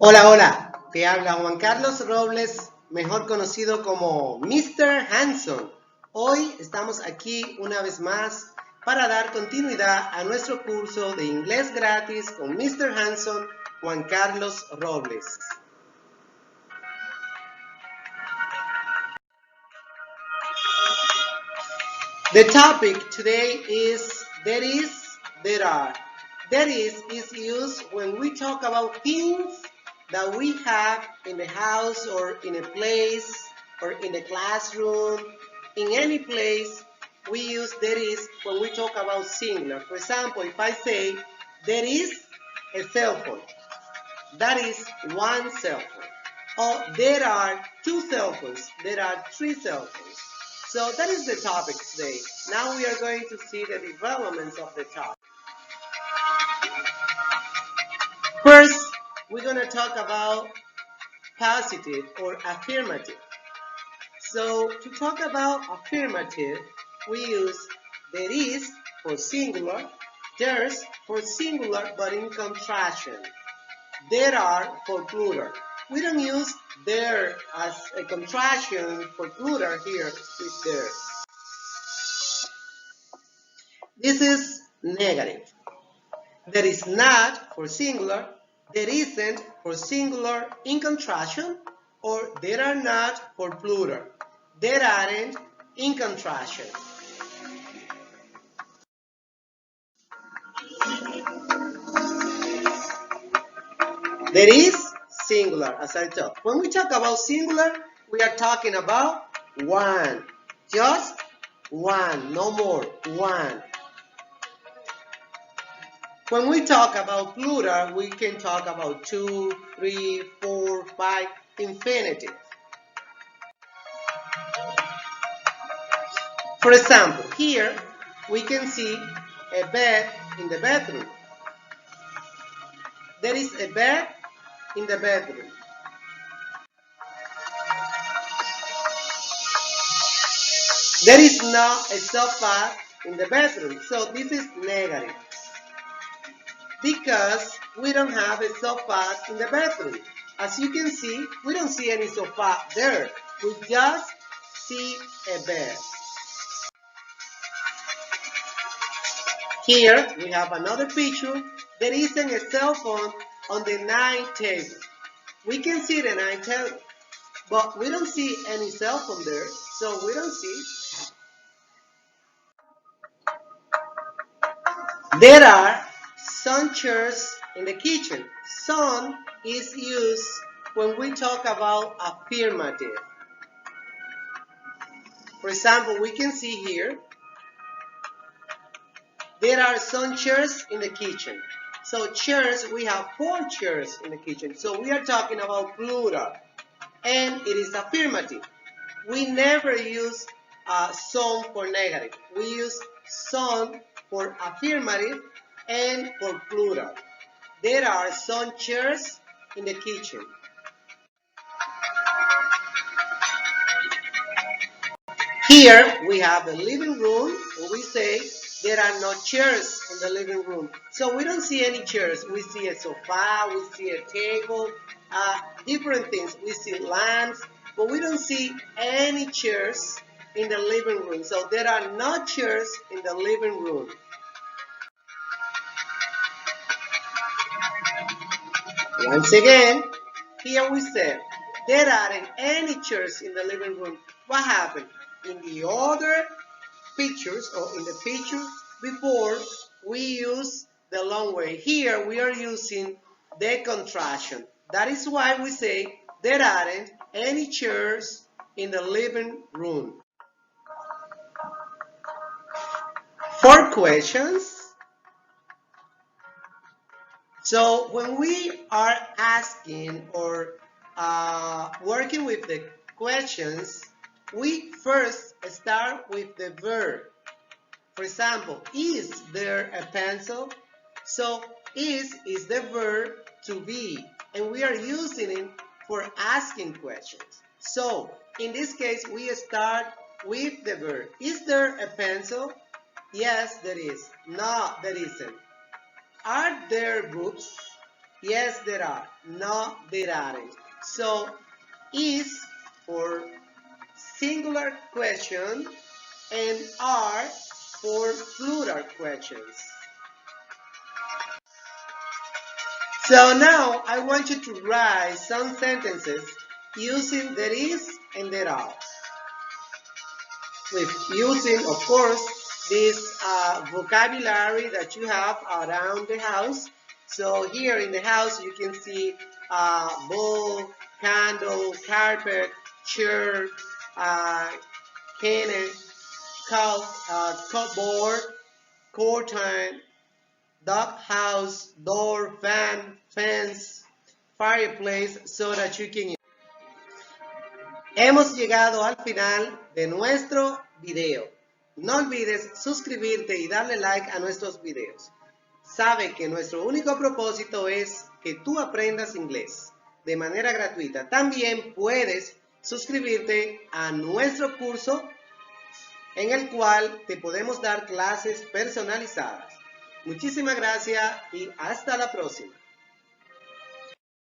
Hola, hola, te habla Juan Carlos Robles, mejor conocido como MR.Handsome. Hoy estamos aquí una vez más para dar continuidad a nuestro curso de inglés gratis con MR.Handsome, Juan Carlos Robles. The topic today is there is, there are. There is used when we talk about things that we have in the house or in a place or in the classroom, in any place. We use there is when we talk about singular. For example, if I say there is a cell phone, that is one cell phone. Or there are two cell phones, there are three cell phones. So that is the topic today. Now we are going to see the developments of the topic. First, we're going to talk about positive or affirmative. So to talk about affirmative, we use there is for singular, there's for singular but in contraction, there are for plural. We don't use there as a contraction for plural here with there. This is negative. There is not for singular, there isn't for singular in contraction, or there are not for plural. There aren't in contraction. There is singular, as I talk. When we talk about singular, we are talking about one. Just one, no more, one. When we talk about plural, we can talk about 2, 3, 4, 5, infinitive. For example, here we can see a bed in the bedroom. There is a bed in the bedroom. There is not a sofa in the bedroom, so this is negative. Because we don't have a sofa in the bedroom. As you can see, we don't see any sofa there. We just see a bed. Here we have another picture. There isn't a cell phone on the night table. We can see the night table, but we don't see any cell phone there, so we don't see. There are some chairs in the kitchen. Some is used when we talk about affirmative. For example, we can see here, there are some chairs in the kitchen. So chairs, we have 4 chairs in the kitchen. So we are talking about plural. And it is affirmative. We never use some for negative. We use some for affirmative and for plural. There are some chairs in the kitchen. Here we have the living room, and we say there are no chairs in the living room. So we don't see any chairs. We see a sofa, we see a table, different things. We see lamps, but we don't see any chairs in the living room. So there are no chairs in the living room. Once again, here we said there aren't any chairs in the living room. What happened? In the other pictures or in the picture before, we use the long way. Here we are using the contraction. That is why we say there aren't any chairs in the living room. 4 questions. So when we are asking or working with the questions, we first start with the verb. For example, is there a pencil? So is the verb to be, and we are using it for asking questions. So in this case, we start with the verb. Is there a pencil? Yes, there is. No, there isn't. Are there books? Yes, there are. No, there aren't. So, is for singular question and are for plural questions. So now I want you to write some sentences using there is and there are. With using, of course, this vocabulary that you have around the house. So here in the house you can see bowl, candle, carpet, chair, cannon, cupboard, curtain, dog house, door, fan, fence, fireplace, so that you can. Hemos llegado al final de nuestro video. No olvides suscribirte y darle like a nuestros videos. Sabe que nuestro único propósito es que tú aprendas inglés de manera gratuita. También puedes suscribirte a nuestro curso en el cual te podemos dar clases personalizadas. Muchísimas gracias y hasta la próxima.